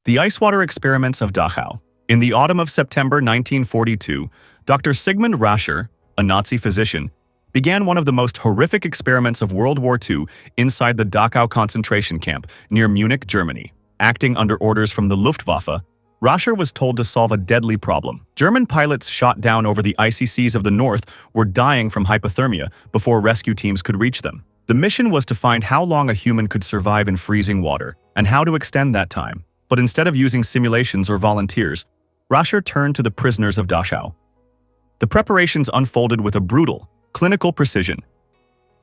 The ice water experiments of Dachau. In the autumn of September 1942, Dr. Sigmund Rascher, a Nazi physician, began one of the most horrific experiments of World War II inside the Dachau concentration camp near Munich, Germany. Acting under orders from the Luftwaffe, Rascher was told to solve a deadly problem. German pilots shot down over the icy seas of the north were dying from hypothermia before rescue teams could reach them. The mission was to find how long a human could survive in freezing water and how to extend that time. But instead of using simulations or volunteers, Rascher turned to the prisoners of Dachau. The preparations unfolded with a brutal, clinical precision.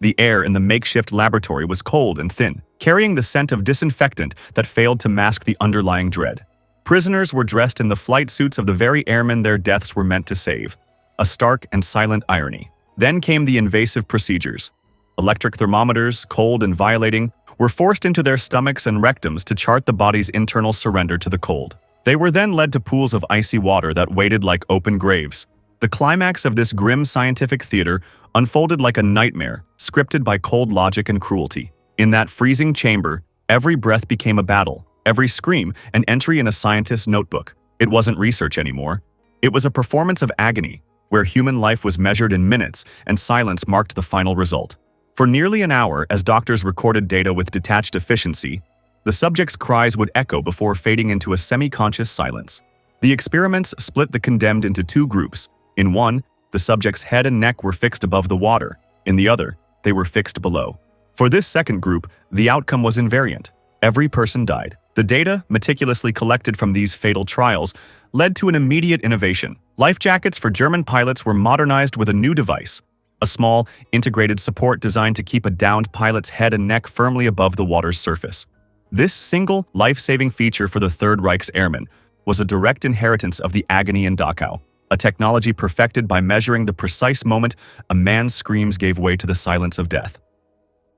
The air in the makeshift laboratory was cold and thin, carrying the scent of disinfectant that failed to mask the underlying dread. Prisoners were dressed in the flight suits of the very airmen their deaths were meant to save. A stark and silent irony. Then came the invasive procedures. Electric thermometers, cold and violating, were forced into their stomachs and rectums to chart the body's internal surrender to the cold. They were then led to pools of icy water that waited like open graves. The climax of this grim scientific theater unfolded like a nightmare, scripted by cold logic and cruelty. In that freezing chamber, every breath became a battle, every scream an entry in a scientist's notebook. It wasn't research anymore. It was a performance of agony, where human life was measured in minutes and silence marked the final result. For nearly an hour, as doctors recorded data with detached efficiency, the subjects' cries would echo before fading into a semi-conscious silence. The experiments split the condemned into two groups. In one, the subjects' head and neck were fixed above the water. In the other, they were fixed below. For this second group, the outcome was invariant. Every person died. The data, meticulously collected from these fatal trials, led to an immediate innovation. Life jackets for German pilots were modernized with a new device. A small, integrated support designed to keep a downed pilot's head and neck firmly above the water's surface. This single, life-saving feature for the Third Reich's airmen was a direct inheritance of the agony in Dachau, a technology perfected by measuring the precise moment a man's screams gave way to the silence of death.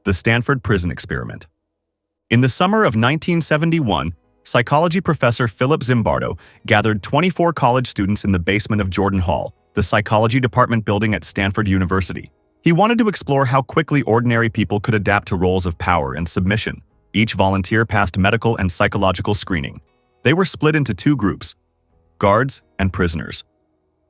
The Stanford Prison Experiment. In the summer of 1971, psychology professor Philip Zimbardo gathered 24 college students in the basement of Jordan Hall, the psychology department building at Stanford University. He wanted to explore how quickly ordinary people could adapt to roles of power and submission. Each volunteer passed medical and psychological screening. They were split into two groups, guards and prisoners.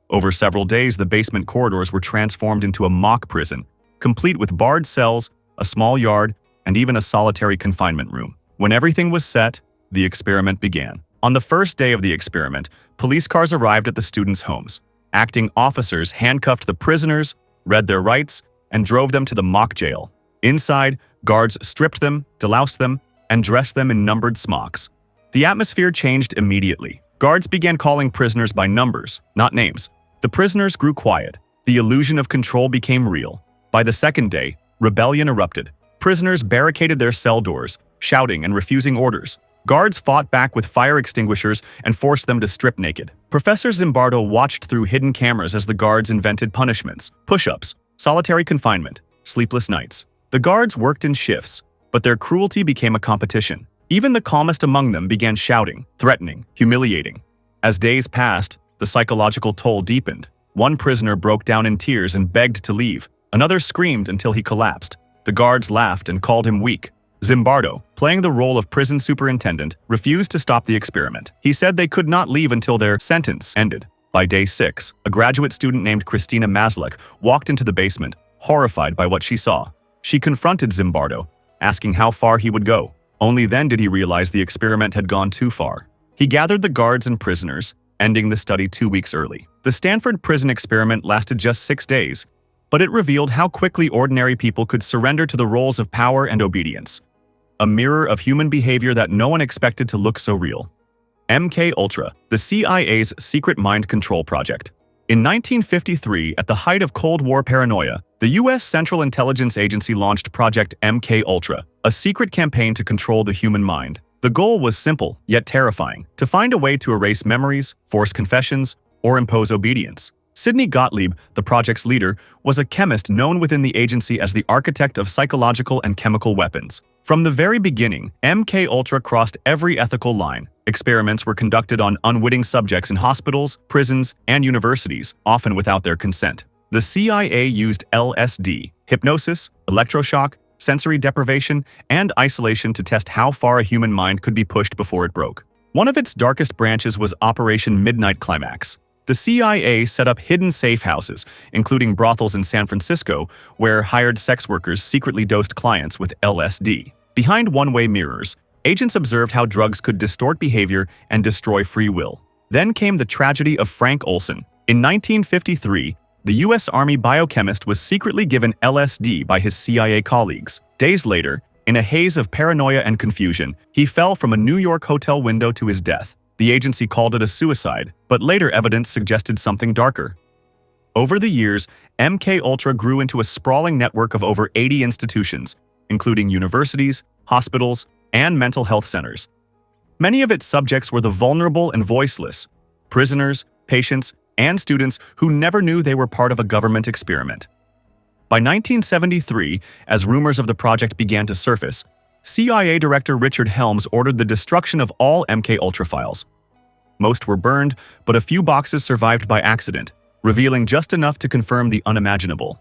Over several days, the basement corridors were transformed into a mock prison, complete with barred cells, a small yard, and even a solitary confinement room. When everything was set, the experiment began. On the first day of the experiment, police cars arrived at the students' homes. Acting officers handcuffed the prisoners, read their rights, and drove them to the mock jail. Inside, guards stripped them, deloused them, and dressed them in numbered smocks. The atmosphere changed immediately. Guards began calling prisoners by numbers, not names. The prisoners grew quiet. The illusion of control became real. By the second day, rebellion erupted. Prisoners barricaded their cell doors, shouting and refusing orders. Guards fought back with fire extinguishers and forced them to strip naked. Professor Zimbardo watched through hidden cameras as the guards invented punishments, push-ups, solitary confinement, sleepless nights. The guards worked in shifts, but their cruelty became a competition. Even the calmest among them began shouting, threatening, humiliating. As days passed, the psychological toll deepened. One prisoner broke down in tears and begged to leave. Another screamed until he collapsed. The guards laughed and called him weak. Zimbardo, playing the role of prison superintendent, refused to stop the experiment. He said they could not leave until their sentence ended. By day 6, a graduate student named Christina Maslek walked into the basement, horrified by what she saw. She confronted Zimbardo, asking how far he would go. Only then did he realize the experiment had gone too far. He gathered the guards and prisoners, ending the study 2 weeks early. The Stanford prison experiment lasted just 6 days, but it revealed how quickly ordinary people could surrender to the roles of power and obedience. A mirror of human behavior that no one expected to look so real. MK-Ultra, the CIA's secret mind control project. In 1953, at the height of Cold War paranoia, the U.S. Central Intelligence Agency launched Project MK-Ultra, a secret campaign to control the human mind. The goal was simple, yet terrifying: to find a way to erase memories, force confessions, or impose obedience. Sidney Gottlieb, the project's leader, was a chemist known within the agency as the architect of psychological and chemical weapons. From the very beginning, MK-Ultra crossed every ethical line. Experiments were conducted on unwitting subjects in hospitals, prisons, and universities, often without their consent. The CIA used LSD, hypnosis, electroshock, sensory deprivation, and isolation to test how far a human mind could be pushed before it broke. One of its darkest branches was Operation Midnight Climax. The CIA set up hidden safe houses, including brothels in San Francisco, where hired sex workers secretly dosed clients with LSD. Behind one-way mirrors, agents observed how drugs could distort behavior and destroy free will. Then came the tragedy of Frank Olson. In 1953, the U.S. Army biochemist was secretly given LSD by his CIA colleagues. Days later, in a haze of paranoia and confusion, he fell from a New York hotel window to his death. The agency called it a suicide, but later evidence suggested something darker. Over the years, MKUltra grew into a sprawling network of over 80 institutions, including universities, hospitals, and mental health centers. Many of its subjects were the vulnerable and voiceless, prisoners, patients, and students who never knew they were part of a government experiment. By 1973, as rumors of the project began to surface, CIA Director Richard Helms ordered the destruction of all MKUltra files. Most were burned, but a few boxes survived by accident, revealing just enough to confirm the unimaginable.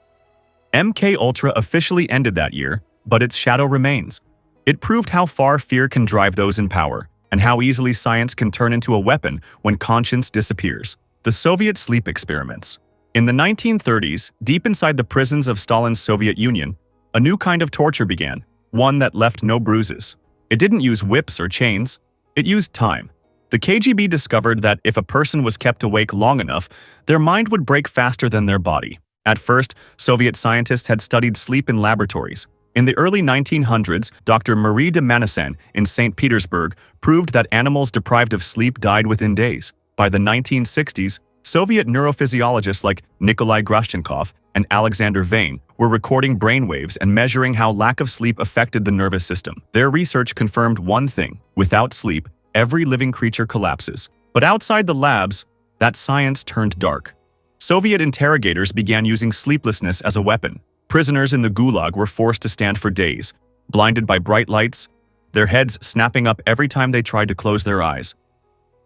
MKUltra officially ended that year, but its shadow remains. It proved how far fear can drive those in power, and how easily science can turn into a weapon when conscience disappears. The Soviet sleep experiments. In the 1930s, deep inside the prisons of Stalin's Soviet Union, a new kind of torture began, one that left no bruises. It didn't use whips or chains, it used time. The KGB discovered that if a person was kept awake long enough, their mind would break faster than their body. At first, Soviet scientists had studied sleep in laboratories. In the early 1900s, Dr. Marie de Manessan in St. Petersburg proved that animals deprived of sleep died within days. By the 1960s, Soviet neurophysiologists like Nikolai Grashchenkov and Alexander Vane were recording brainwaves and measuring how lack of sleep affected the nervous system. Their research confirmed one thing: without sleep, every living creature collapses. But outside the labs, that science turned dark. Soviet interrogators began using sleeplessness as a weapon. Prisoners in the Gulag were forced to stand for days, blinded by bright lights, their heads snapping up every time they tried to close their eyes.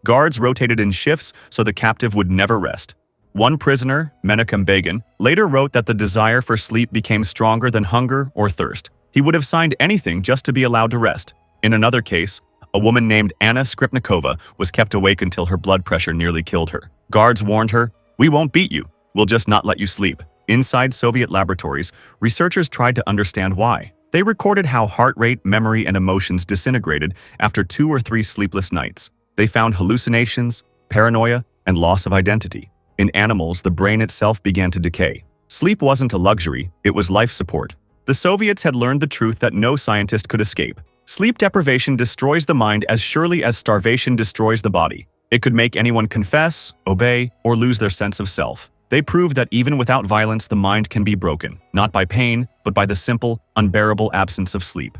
Guards rotated in shifts so the captive would never rest. One prisoner, Menachem Begin, later wrote that the desire for sleep became stronger than hunger or thirst. He would have signed anything just to be allowed to rest. In another case, a woman named Anna Skripnikova was kept awake until her blood pressure nearly killed her. Guards warned her, "We won't beat you, we'll just not let you sleep." Inside Soviet laboratories, researchers tried to understand why. They recorded how heart rate, memory, and emotions disintegrated after 2 or 3 sleepless nights. They found hallucinations, paranoia, and loss of identity. In animals, the brain itself began to decay. Sleep wasn't a luxury, it was life support. The Soviets had learned the truth that no scientist could escape. Sleep deprivation destroys the mind as surely as starvation destroys the body. It could make anyone confess, obey, or lose their sense of self. They proved that even without violence, the mind can be broken, not by pain, but by the simple, unbearable absence of sleep.